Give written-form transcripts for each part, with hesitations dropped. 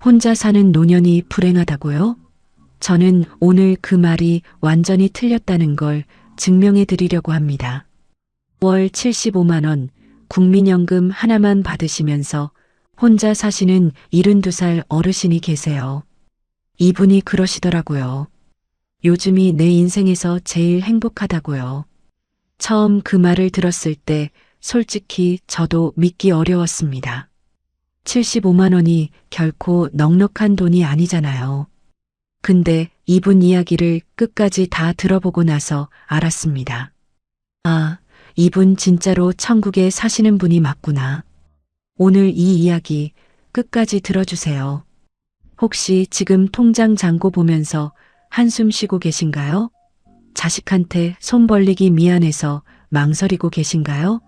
혼자 사는 노년이 불행하다고요? 저는 오늘 그 말이 완전히 틀렸다는 걸 증명해 드리려고 합니다. 월 75만 원 국민연금 하나만 받으시면서 혼자 사시는 72살 어르신이 계세요. 이분이 그러시더라고요. 요즘이 내 인생에서 제일 행복하다고요. 처음 그 말을 들었을 때 솔직히 저도 믿기 어려웠습니다. 75만 원이 결코 넉넉한 돈이 아니잖아요. 근데 이분 이야기를 끝까지 다 들어보고 나서 알았습니다. 아, 이분 진짜로 천국에 사시는 분이 맞구나. 오늘 이 이야기 끝까지 들어주세요. 혹시 지금 통장 잔고 보면서 한숨 쉬고 계신가요? 자식한테 손 벌리기 미안해서 망설이고 계신가요?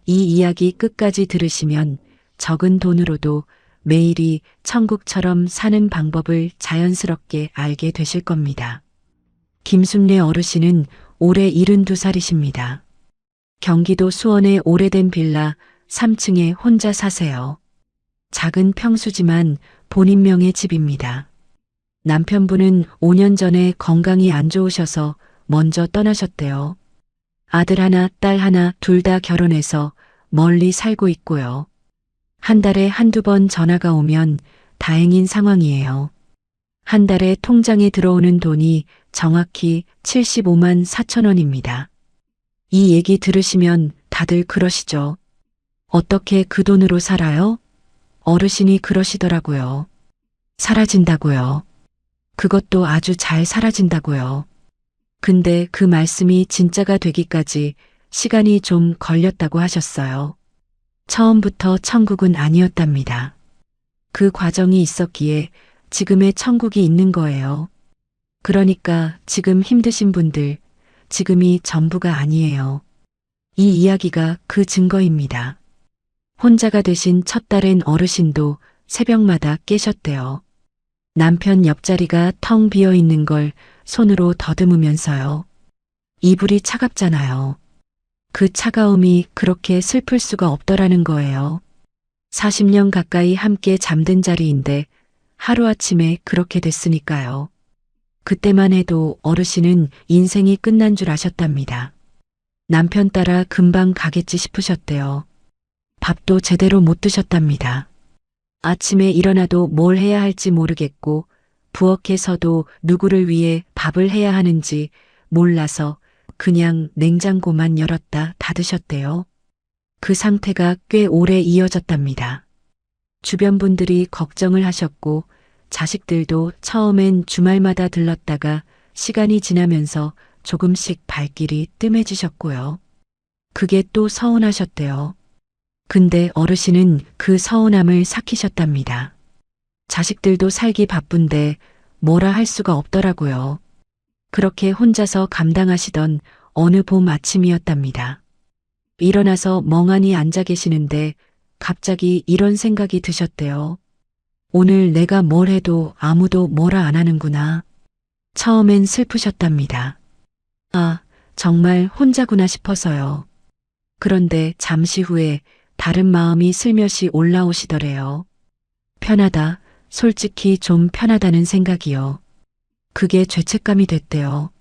이 이야기 끝까지 들으시면 적은 돈으로도 매일이 천국처럼 사는 방법을 자연스럽게 알게 되실 겁니다. 김순례 어르신은 올해 72살이십니다. 경기도 수원의 오래된 빌라 3층에 혼자 사세요. 작은 평수지만 본인 명의 집입니다. 남편분은 5년 전에 건강이 안 좋으셔서 먼저 떠나셨대요. 아들 하나, 딸 하나 둘 다 결혼해서 멀리 살고 있고요. 한 달에 한두 번 전화가 오면 다행인 상황이에요. 한 달에 통장에 들어오는 돈이 정확히 75만 4천 원입니다. 이 얘기 들으시면 다들 그러시죠. 어떻게 그 돈으로 살아요? 어르신이 그러시더라고요. 사라진다고요. 그것도 아주 잘 사라진다고요. 근데 그 말씀이 진짜가 되기까지 시간이 좀 걸렸다고 하셨어요. 처음부터 천국은 아니었답니다. 그 과정이 있었기에 지금의 천국이 있는 거예요. 그러니까 지금 힘드신 분들, 지금이 전부가 아니에요. 이 이야기가 그 증거입니다. 혼자가 되신 첫 딸인 어르신도 새벽마다 깨셨대요. 남편 옆자리가 텅 비어 있는 걸 손으로 더듬으면서요. 이불이 차갑잖아요. 그 차가움이 그렇게 슬플 수가 없더라는 거예요. 40년 가까이 함께 잠든 자리인데 하루아침에 그렇게 됐으니까요. 그때만 해도 어르신은 인생이 끝난 줄 아셨답니다. 남편 따라 금방 가겠지 싶으셨대요. 밥도 제대로 못 드셨답니다. 아침에 일어나도 뭘 해야 할지 모르겠고 부엌에서도 누구를 위해 밥을 해야 하는지 몰라서 그냥 냉장고만 열었다 닫으셨대요. 그 상태가 꽤 오래 이어졌답니다. 주변 분들이 걱정을 하셨고 자식들도 처음엔 주말마다 들렀다가 시간이 지나면서 조금씩 발길이 뜸해지셨고요. 그게 또 서운하셨대요. 근데 어르신은 그 서운함을 삭히셨답니다. 자식들도 살기 바쁜데 뭐라 할 수가 없더라고요. 그렇게 혼자서 감당하시던 어느 봄 아침이었답니다. 일어나서 멍하니 앉아 계시는데 갑자기 이런 생각이 드셨대요. 오늘 내가 뭘 해도 아무도 뭐라 안 하는구나. 처음엔 슬프셨답니다. 아, 정말 혼자구나 싶어서요. 그런데 잠시 후에 다른 마음이 슬며시 올라오시더래요. 편하다, 솔직히 좀 편하다는 생각이요. 그게 죄책감이 됐대요.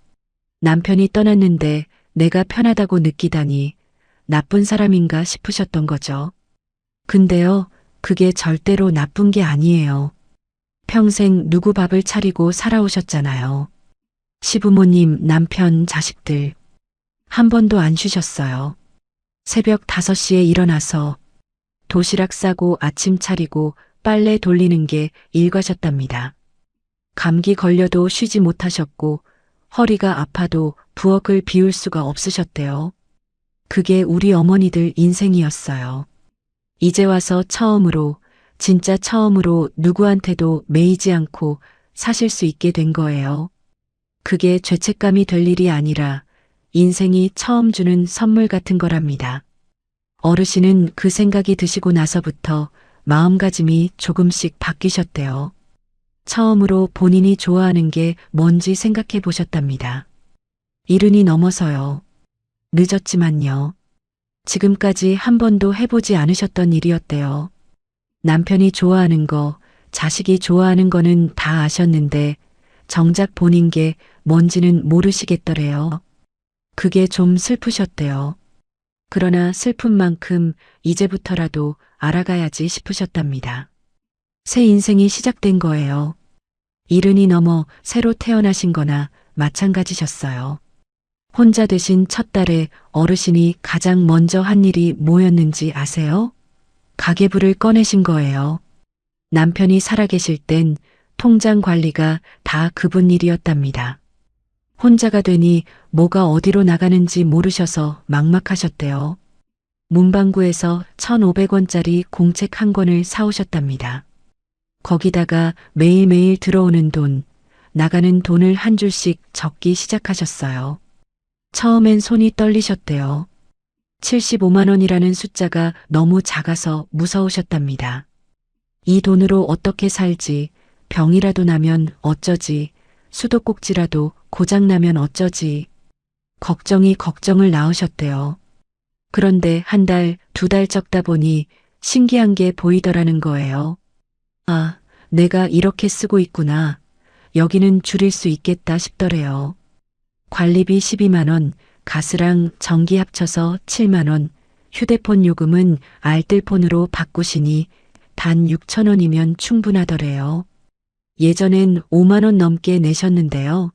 남편이 떠났는데 내가 편하다고 느끼다니 나쁜 사람인가 싶으셨던 거죠. 근데요, 그게 절대로 나쁜 게 아니에요. 평생 누구 밥을 차리고 살아오셨잖아요. 시부모님, 남편, 자식들. 한 번도 안 쉬셨어요. 새벽 5시에 일어나서 도시락 싸고 아침 차리고 빨래 돌리는 게 일과셨답니다. 감기 걸려도 쉬지 못하셨고 허리가 아파도 부엌을 비울 수가 없으셨대요. 그게 우리 어머니들 인생이었어요. 이제 와서 처음으로, 진짜 처음으로 누구한테도 매이지 않고 사실 수 있게 된 거예요. 그게 죄책감이 될 일이 아니라 인생이 처음 주는 선물 같은 거랍니다. 어르신은 그 생각이 드시고 나서부터 마음가짐이 조금씩 바뀌셨대요. 처음으로 본인이 좋아하는 게 뭔지 생각해 보셨답니다. 70이 넘어서요. 늦었지만요. 지금까지 한 번도 해보지 않으셨던 일이었대요. 남편이 좋아하는 거, 자식이 좋아하는 거는 다 아셨는데 정작 본인 게 뭔지는 모르시겠더래요. 그게 좀 슬프셨대요. 그러나 슬픈 만큼 이제부터라도 알아가야지 싶으셨답니다. 새 인생이 시작된 거예요. 70이 넘어 새로 태어나신 거나 마찬가지셨어요. 혼자 되신 첫 달에 어르신이 가장 먼저 한 일이 뭐였는지 아세요? 가계부를 꺼내신 거예요. 남편이 살아계실 땐 통장 관리가 다 그분 일이었답니다. 혼자가 되니 뭐가 어디로 나가는지 모르셔서 막막하셨대요. 문방구에서 1,500원짜리 공책 한 권을 사오셨답니다. 거기다가 매일매일 들어오는 돈, 나가는 돈을 한 줄씩 적기 시작하셨어요. 처음엔 손이 떨리셨대요. 75만 원이라는 숫자가 너무 작아서 무서우셨답니다. 이 돈으로 어떻게 살지, 병이라도 나면 어쩌지, 수도꼭지라도 고장나면 어쩌지. 걱정이 걱정을 낳으셨대요. 그런데 한 달, 두 달 적다 보니 신기한 게 보이더라는 거예요. 아, 내가 이렇게 쓰고 있구나. 여기는 줄일 수 있겠다 싶더래요. 관리비 12만 원, 가스랑 전기 합쳐서 7만 원, 휴대폰 요금은 알뜰폰으로 바꾸시니 단 6천 원이면 충분하더래요. 예전엔 5만 원 넘게 내셨는데요.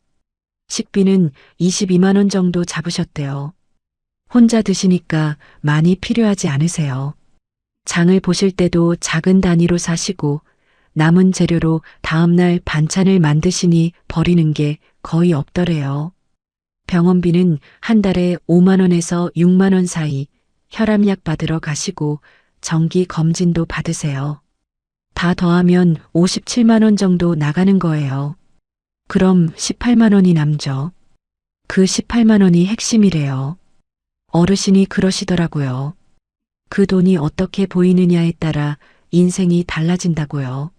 식비는 22만 원 정도 잡으셨대요. 혼자 드시니까 많이 필요하지 않으세요. 장을 보실 때도 작은 단위로 사시고 남은 재료로 다음날 반찬을 만드시니 버리는 게 거의 없더래요. 병원비는 한 달에 5만 원에서 6만 원 사이 혈압약 받으러 가시고 정기 검진도 받으세요. 다 더하면 57만 원 정도 나가는 거예요. 그럼 18만 원이 남죠. 그 18만 원이 핵심이래요. 어르신이 그러시더라고요. 그 돈이 어떻게 보이느냐에 따라 인생이 달라진다고요.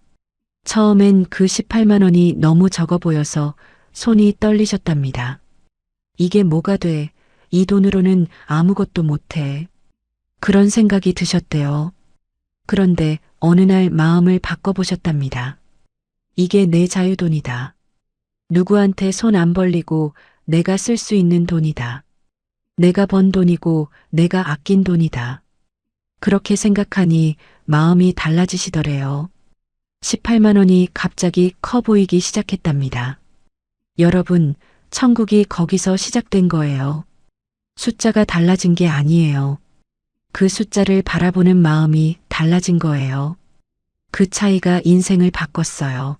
처음엔 그 18만 원이 너무 적어 보여서 손이 떨리셨답니다. 이게 뭐가 돼? 이 돈으로는 아무것도 못해. 그런 생각이 드셨대요. 그런데 어느 날 마음을 바꿔보셨답니다. 이게 내 자유돈이다. 누구한테 손 안 벌리고 내가 쓸 수 있는 돈이다. 내가 번 돈이고 내가 아낀 돈이다. 그렇게 생각하니 마음이 달라지시더래요. 18만 원이 갑자기 커 보이기 시작했답니다. 여러분, 천국이 거기서 시작된 거예요. 숫자가 달라진 게 아니에요. 그 숫자를 바라보는 마음이 달라진 거예요. 그 차이가 인생을 바꿨어요.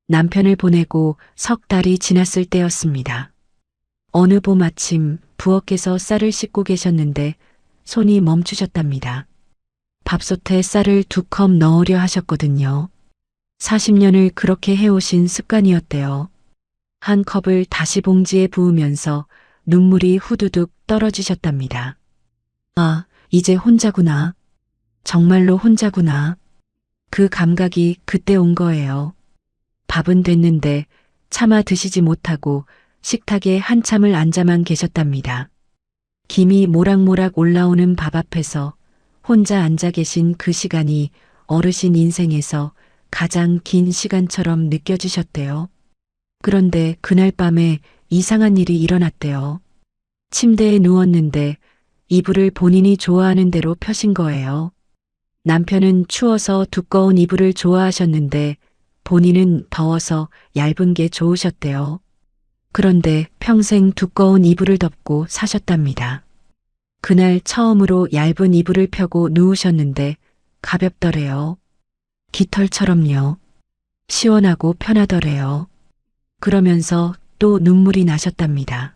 남편을 보내고 석 달이 지났을 때였습니다. 어느 봄 아침 부엌에서 쌀을 씻고 계셨는데 손이 멈추셨답니다. 밥솥에 쌀을 2컵 넣으려 하셨거든요. 40년을 그렇게 해오신 습관이었대요. 한 컵을 다시 봉지에 부으면서 눈물이 후두둑 떨어지셨답니다. 아, 이제 혼자구나. 정말로 혼자구나. 그 감각이 그때 온 거예요. 밥은 됐는데 차마 드시지 못하고 식탁에 한참을 앉아만 계셨답니다. 김이 모락모락 올라오는 밥 앞에서 혼자 앉아 계신 그 시간이 어르신 인생에서 가장 긴 시간처럼 느껴지셨대요. 그런데 그날 밤에 이상한 일이 일어났대요. 침대에 누웠는데 이불을 본인이 좋아하는 대로 펴신 거예요. 남편은 추워서 두꺼운 이불을 좋아하셨는데 본인은 더워서 얇은 게 좋으셨대요. 그런데 평생 두꺼운 이불을 덮고 사셨답니다. 그날 처음으로 얇은 이불을 펴고 누우셨는데 가볍더래요. 깃털처럼요. 시원하고 편하더래요. 그러면서 또 눈물이 나셨답니다.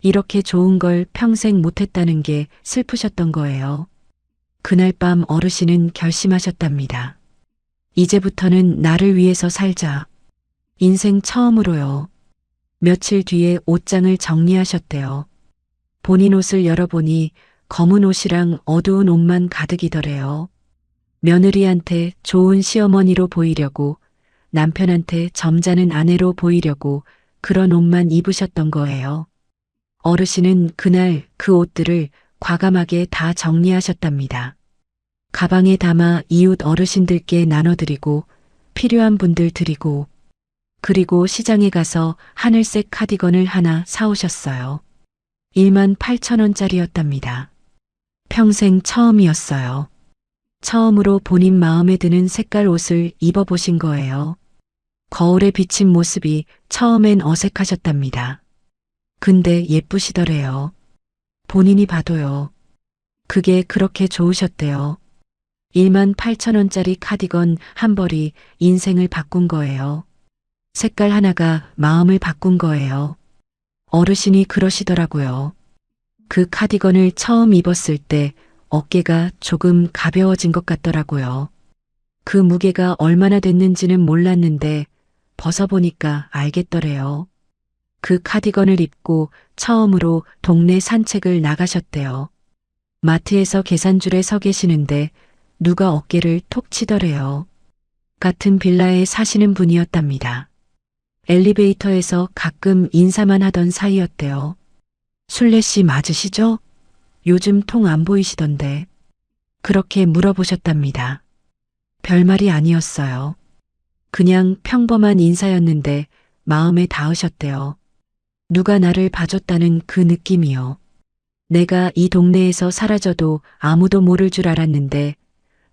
이렇게 좋은 걸 평생 못했다는 게 슬프셨던 거예요. 그날 밤 어르신은 결심하셨답니다. 이제부터는 나를 위해서 살자. 인생 처음으로요. 며칠 뒤에 옷장을 정리하셨대요. 본인 옷을 열어보니 검은 옷이랑 어두운 옷만 가득이더래요. 며느리한테 좋은 시어머니로 보이려고, 남편한테 점잖은 아내로 보이려고 그런 옷만 입으셨던 거예요. 어르신은 그날 그 옷들을 과감하게 다 정리하셨답니다. 가방에 담아 이웃 어르신들께 나눠드리고 필요한 분들 드리고, 그리고 시장에 가서 하늘색 카디건을 하나 사오셨어요. 18,000원짜리였답니다. 평생 처음이었어요. 처음으로 본인 마음에 드는 색깔 옷을 입어보신 거예요. 거울에 비친 모습이 처음엔 어색하셨답니다. 근데 예쁘시더래요. 본인이 봐도요. 그게 그렇게 좋으셨대요. 18,000원짜리 카디건 한 벌이 인생을 바꾼 거예요. 색깔 하나가 마음을 바꾼 거예요. 어르신이 그러시더라고요. 그 카디건을 처음 입었을 때 어깨가 조금 가벼워진 것 같더라고요. 그 무게가 얼마나 됐는지는 몰랐는데 벗어보니까 알겠더래요. 그 카디건을 입고 처음으로 동네 산책을 나가셨대요. 마트에서 계산줄에 서 계시는데 누가 어깨를 톡 치더래요. 같은 빌라에 사시는 분이었답니다. 엘리베이터에서 가끔 인사만 하던 사이였대요. 순례 씨 맞으시죠? 요즘 통 안 보이시던데. 그렇게 물어보셨답니다. 별말이 아니었어요. 그냥 평범한 인사였는데 마음에 닿으셨대요. 누가 나를 봐줬다는 그 느낌이요. 내가 이 동네에서 사라져도 아무도 모를 줄 알았는데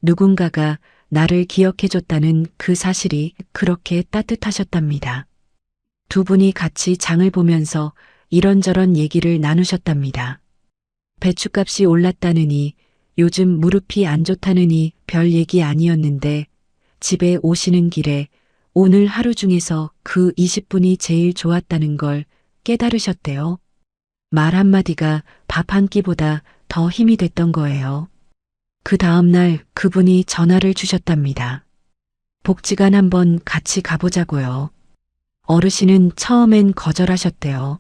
누군가가 나를 기억해줬다는 그 사실이 그렇게 따뜻하셨답니다. 두 분이 같이 장을 보면서 이런저런 얘기를 나누셨답니다. 배춧값이 올랐다느니 요즘 무릎이 안 좋다느니 별 얘기 아니었는데 집에 오시는 길에 오늘 하루 중에서 그 20분이 제일 좋았다는 걸 깨달으셨대요. 말 한마디가 밥 한 끼보다 더 힘이 됐던 거예요. 그 다음날 그분이 전화를 주셨답니다. 복지관 한번 같이 가보자고요. 어르신은 처음엔 거절하셨대요.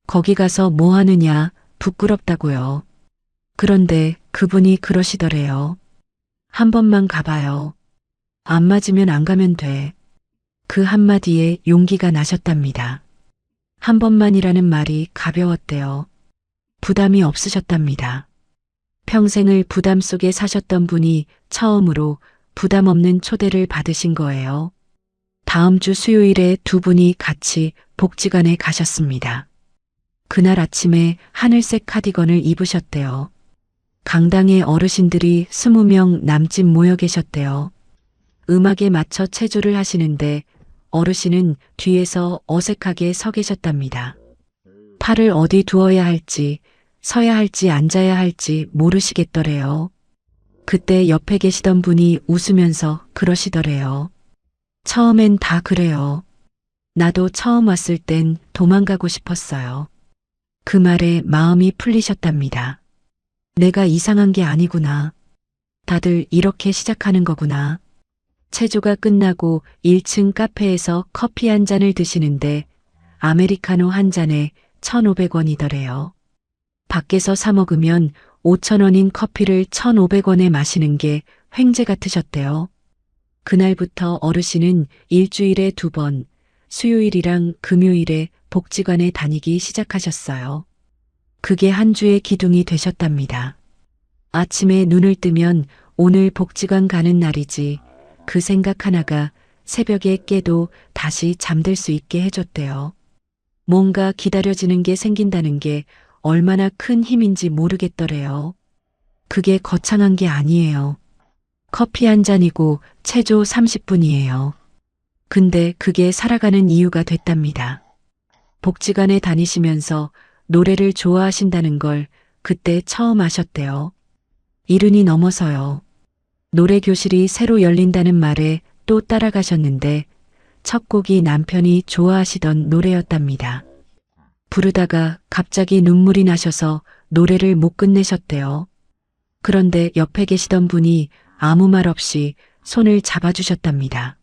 거기 가서 뭐 하느냐 부끄럽다고요. 그런데 그분이 그러시더래요. 한 번만 가봐요. 안 맞으면 안 가면 돼. 그 한마디에 용기가 나셨답니다. 한 번만이라는 말이 가벼웠대요. 부담이 없으셨답니다. 평생을 부담 속에 사셨던 분이 처음으로 부담 없는 초대를 받으신 거예요. 다음 주 수요일에 두 분이 같이 복지관에 가셨습니다. 그날 아침에 하늘색 카디건을 입으셨대요. 강당에 어르신들이 20명 남짓 모여 계셨대요. 음악에 맞춰 체조를 하시는데 어르신은 뒤에서 어색하게 서 계셨답니다. 팔을 어디 두어야 할지, 서야 할지 앉아야 할지 모르시겠더래요. 그때 옆에 계시던 분이 웃으면서 그러시더래요. 처음엔 다 그래요. 나도 처음 왔을 땐 도망가고 싶었어요. 그 말에 마음이 풀리셨답니다. 내가 이상한 게 아니구나. 다들 이렇게 시작하는 거구나. 체조가 끝나고 1층 카페에서 커피 한 잔을 드시는데 아메리카노 한 잔에 1,500원이더래요. 밖에서 사 먹으면 5,000원인 커피를 1,500원에 마시는 게 횡재 같으셨대요. 그날부터 어르신은 일주일에 2번, 수요일이랑 금요일에 복지관에 다니기 시작하셨어요. 그게 한 주의 기둥이 되셨답니다. 아침에 눈을 뜨면 오늘 복지관 가는 날이지 그 생각 하나가 새벽에 깨도 다시 잠들 수 있게 해줬대요. 뭔가 기다려지는 게 생긴다는 게 얼마나 큰 힘인지 모르겠더래요. 그게 거창한 게 아니에요. 커피 한 잔이고 체조 30분이에요. 근데 그게 살아가는 이유가 됐답니다. 복지관에 다니시면서 노래를 좋아하신다는 걸 그때 처음 아셨대요. 70이 넘어서요. 노래 교실이 새로 열린다는 말에 또 따라가셨는데 첫 곡이 남편이 좋아하시던 노래였답니다. 부르다가 갑자기 눈물이 나셔서 노래를 못 끝내셨대요. 그런데 옆에 계시던 분이 아무 말 없이 손을 잡아주셨답니다.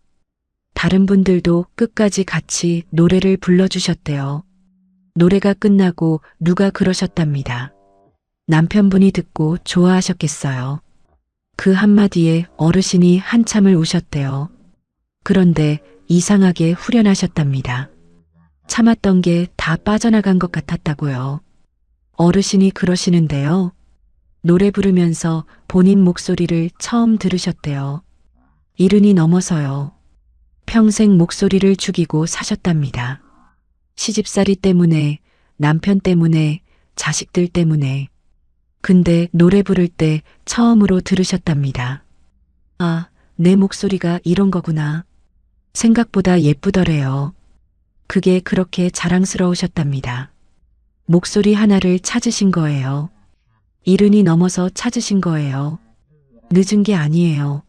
다른 분들도 끝까지 같이 노래를 불러주셨대요. 노래가 끝나고 누가 그러셨답니다. 남편분이 듣고 좋아하셨겠어요. 그 한마디에 어르신이 한참을 우셨대요. 그런데 이상하게 후련하셨답니다. 참았던 게 다 빠져나간 것 같았다고요. 어르신이 그러시는데요. 노래 부르면서 본인 목소리를 처음 들으셨대요. 70이 넘어서요. 평생 목소리를 죽이고 사셨답니다. 시집살이 때문에, 남편 때문에, 자식들 때문에. 근데 노래 부를 때 처음으로 들으셨답니다. 아, 내 목소리가 이런 거구나. 생각보다 예쁘더래요. 그게 그렇게 자랑스러우셨답니다. 목소리 하나를 찾으신 거예요. 70이 넘어서 찾으신 거예요. 늦은 게 아니에요.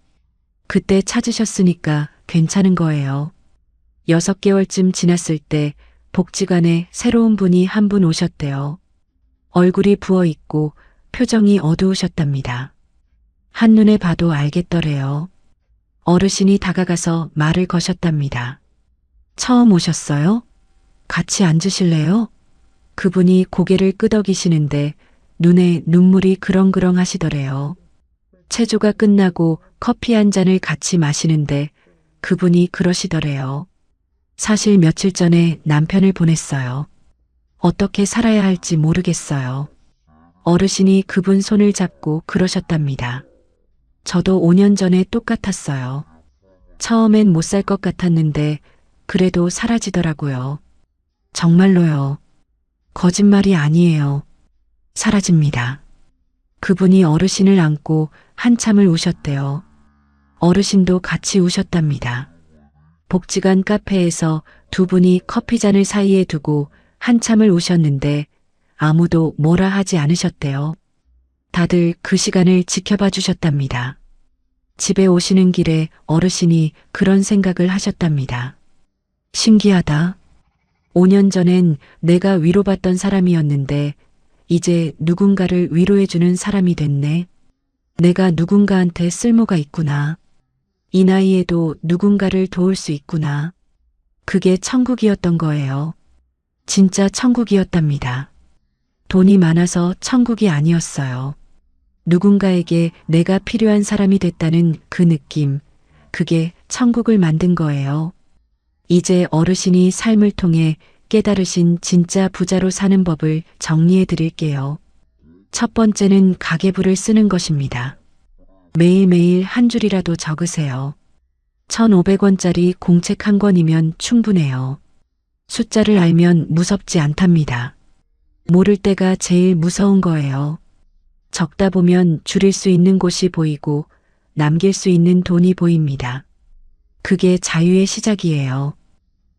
그때 찾으셨으니까 괜찮은 거예요. 6개월쯤 지났을 때 복지관에 새로운 분이 한 분 오셨대요. 얼굴이 부어 있고 표정이 어두우셨답니다. 한눈에 봐도 알겠더래요. 어르신이 다가가서 말을 거셨답니다. 처음 오셨어요? 같이 앉으실래요? 그분이 고개를 끄덕이시는데 눈에 눈물이 그렁그렁 하시더래요. 체조가 끝나고 커피 한 잔을 같이 마시는데 그분이 그러시더래요. 사실 며칠 전에 남편을 보냈어요. 어떻게 살아야 할지 모르겠어요. 어르신이 그분 손을 잡고 그러셨답니다. 저도 5년 전에 똑같았어요. 처음엔 못 살 것 같았는데 그래도 사라지더라고요. 정말로요. 거짓말이 아니에요. 사라집니다. 그분이 어르신을 안고 한참을 우셨대요. 어르신도 같이 우셨답니다. 복지관 카페에서 두 분이 커피잔을 사이에 두고 한참을 우셨는데 아무도 뭐라 하지 않으셨대요. 다들 그 시간을 지켜봐 주셨답니다. 집에 오시는 길에 어르신이 그런 생각을 하셨답니다. 신기하다. 5년 전엔 내가 위로받던 사람이었는데 이제 누군가를 위로해주는 사람이 됐네. 내가 누군가한테 쓸모가 있구나. 이 나이에도 누군가를 도울 수 있구나. 그게 천국이었던 거예요. 진짜 천국이었답니다. 돈이 많아서 천국이 아니었어요. 누군가에게 내가 필요한 사람이 됐다는 그 느낌, 그게 천국을 만든 거예요. 이제 어르신이 삶을 통해 깨달으신 진짜 부자로 사는 법을 정리해 드릴게요. 첫 번째는 가계부를 쓰는 것입니다. 매일매일 한 줄이라도 적으세요. 1,500원짜리 공책 한 권이면 충분해요. 숫자를 알면 무섭지 않답니다. 모를 때가 제일 무서운 거예요. 적다 보면 줄일 수 있는 곳이 보이고 남길 수 있는 돈이 보입니다. 그게 자유의 시작이에요.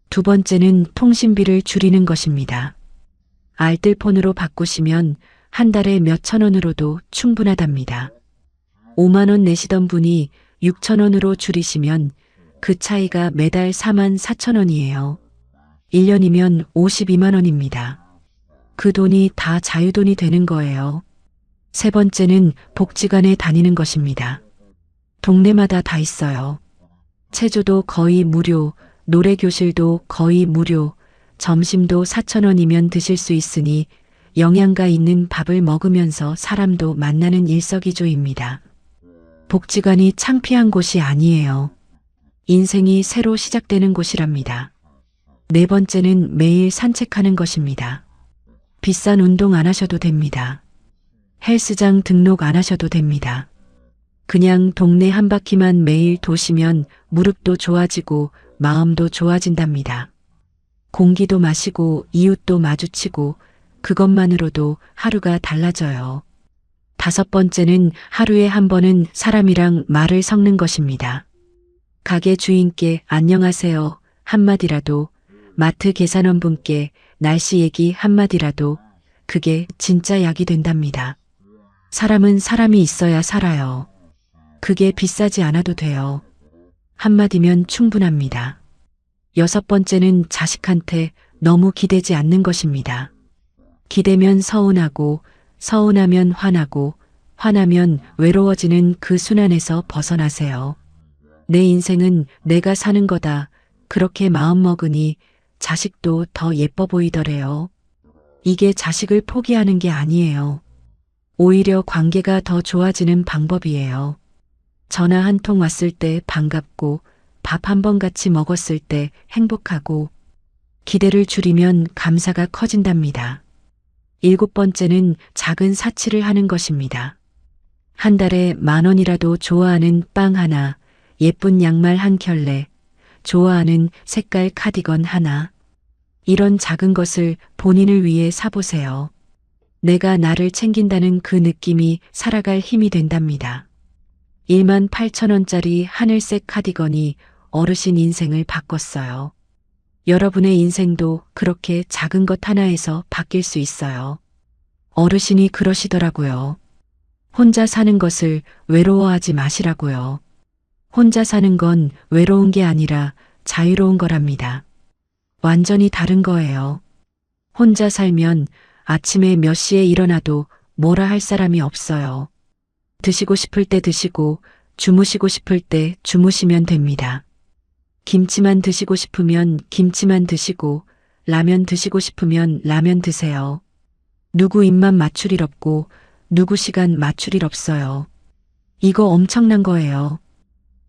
두 번째는 통신비를 줄이는 것입니다. 알뜰폰으로 바꾸시면 한 달에 몇천 원으로도 충분하답니다. 5만 원 내시던 분이 6천 원으로 줄이시면 그 차이가 매달 4만 4천 원이에요. 1년이면 52만 원입니다. 그 돈이 다 자유돈이 되는 거예요. 세 번째는 복지관에 다니는 것입니다. 동네마다 다 있어요. 체조도 거의 무료, 노래교실도 거의 무료, 점심도 4천 원이면 드실 수 있으니 영양가 있는 밥을 먹으면서 사람도 만나는 일석이조입니다. 복지관이 창피한 곳이 아니에요. 인생이 새로 시작되는 곳이랍니다. 네 번째는 매일 산책하는 것입니다. 비싼 운동 안 하셔도 됩니다. 헬스장 등록 안 하셔도 됩니다. 그냥 동네 한 바퀴만 매일 도시면 무릎도 좋아지고 마음도 좋아진답니다. 공기도 마시고 이웃도 마주치고 그것만으로도 하루가 달라져요. 다섯 번째는 하루에 한 번은 사람이랑 말을 섞는 것입니다. 가게 주인께 안녕하세요 한마디라도, 마트 계산원분께 날씨 얘기 한마디라도 그게 진짜 약이 된답니다. 사람은 사람이 있어야 살아요. 그게 비싸지 않아도 돼요. 한마디면 충분합니다. 여섯 번째는 자식한테 너무 기대지 않는 것입니다. 기대면 서운하고, 서운하면 화나고, 화나면 외로워지는 그 순환에서 벗어나세요. 내 인생은 내가 사는 거다. 그렇게 마음먹으니 자식도 더 예뻐 보이더래요. 이게 자식을 포기하는 게 아니에요. 오히려 관계가 더 좋아지는 방법이에요. 전화 한 통 왔을 때 반갑고, 밥 한 번 같이 먹었을 때 행복하고, 기대를 줄이면 감사가 커진답니다. 일곱 번째는 작은 사치를 하는 것입니다. 한 달에 10,000원이라도 좋아하는 빵 하나, 예쁜 양말 한 켤레, 좋아하는 색깔 카디건 하나. 이런 작은 것을 본인을 위해 사보세요. 내가 나를 챙긴다는 그 느낌이 살아갈 힘이 된답니다. 18,000원짜리 하늘색 카디건이 어르신 인생을 바꿨어요. 여러분의 인생도 그렇게 작은 것 하나에서 바뀔 수 있어요. 어르신이 그러시더라고요. 혼자 사는 것을 외로워하지 마시라고요. 혼자 사는 건 외로운 게 아니라 자유로운 거랍니다. 완전히 다른 거예요. 혼자 살면 아침에 몇 시에 일어나도 뭐라 할 사람이 없어요. 드시고 싶을 때 드시고 주무시고 싶을 때 주무시면 됩니다. 김치만 드시고 싶으면 김치만 드시고 라면 드시고 싶으면 라면 드세요. 누구 입만 맞출 일 없고 누구 시간 맞출 일 없어요. 이거 엄청난 거예요.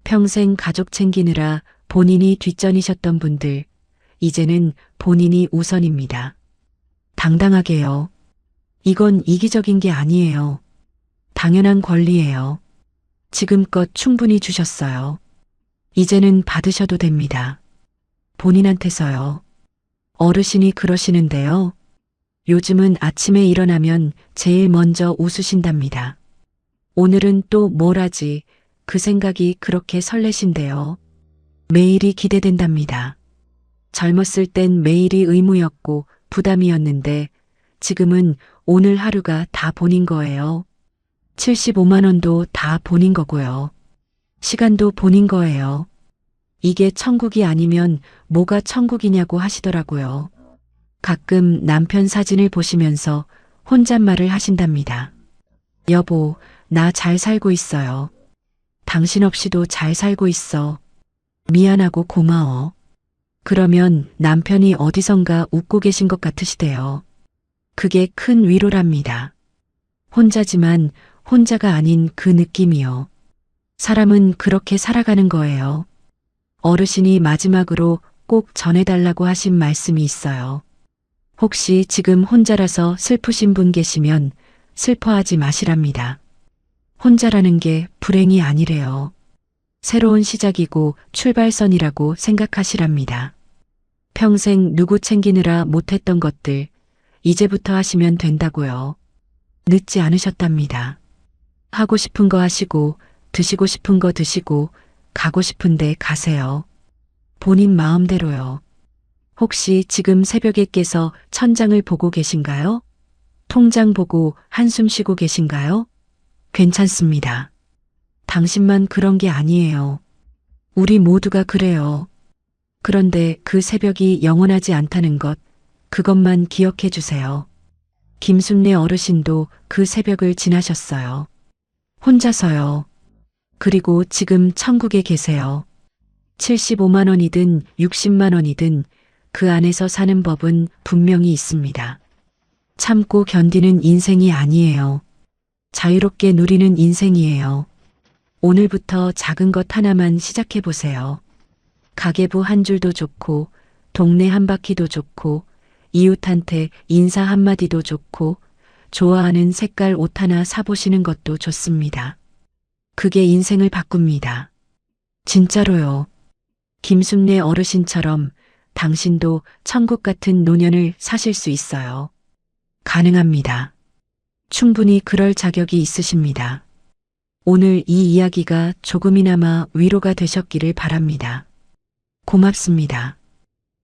평생 가족 챙기느라 본인이 뒷전이셨던 분들, 이제는 본인이 우선입니다. 당당하게요. 이건 이기적인 게 아니에요. 당연한 권리예요. 지금껏 충분히 주셨어요. 이제는 받으셔도 됩니다. 본인한테서요. 어르신이 그러시는데요. 요즘은 아침에 일어나면 제일 먼저 웃으신답니다. 오늘은 또 뭘 하지? 그 생각이 그렇게 설레신데요. 매일이 기대된답니다. 젊었을 땐 매일이 의무였고 부담이었는데 지금은 오늘 하루가 다 본인 거예요. 75만 원도 다 본인 거고요. 시간도 본인 거예요. 이게 천국이 아니면 뭐가 천국이냐고 하시더라고요. 가끔 남편 사진을 보시면서 혼잣말을 하신답니다. 여보, 나 잘 살고 있어요. 당신 없이도 잘 살고 있어. 미안하고 고마워. 그러면 남편이 어디선가 웃고 계신 것 같으시대요. 그게 큰 위로랍니다. 혼자지만 혼자가 아닌 그 느낌이요. 사람은 그렇게 살아가는 거예요. 어르신이 마지막으로 꼭 전해달라고 하신 말씀이 있어요. 혹시 지금 혼자라서 슬프신 분 계시면 슬퍼하지 마시랍니다. 혼자라는 게 불행이 아니래요. 새로운 시작이고 출발선이라고 생각하시랍니다. 평생 누구 챙기느라 못했던 것들 이제부터 하시면 된다고요. 늦지 않으셨답니다. 하고 싶은 거 하시고 드시고 싶은 거 드시고 가고 싶은데 가세요. 본인 마음대로요. 혹시 지금 새벽에 깨서 천장을 보고 계신가요? 통장 보고 한숨 쉬고 계신가요? 괜찮습니다. 당신만 그런 게 아니에요. 우리 모두가 그래요. 그런데 그 새벽이 영원하지 않다는 것, 그것만 기억해 주세요. 김순례 어르신도 그 새벽을 지나셨어요. 혼자서요. 그리고 지금 천국에 계세요. 75만 원이든 60만 원이든 그 안에서 사는 법은 분명히 있습니다. 참고 견디는 인생이 아니에요. 자유롭게 누리는 인생이에요. 오늘부터 작은 것 하나만 시작해 보세요. 가계부 한 줄도 좋고, 동네 한 바퀴도 좋고, 이웃한테 인사 한마디도 좋고, 좋아하는 색깔 옷 하나 사보시는 것도 좋습니다. 그게 인생을 바꿉니다. 진짜로요. 김순례 어르신처럼 당신도 천국 같은 노년을 사실 수 있어요. 가능합니다. 충분히 그럴 자격이 있으십니다. 오늘 이 이야기가 조금이나마 위로가 되셨기를 바랍니다. 고맙습니다.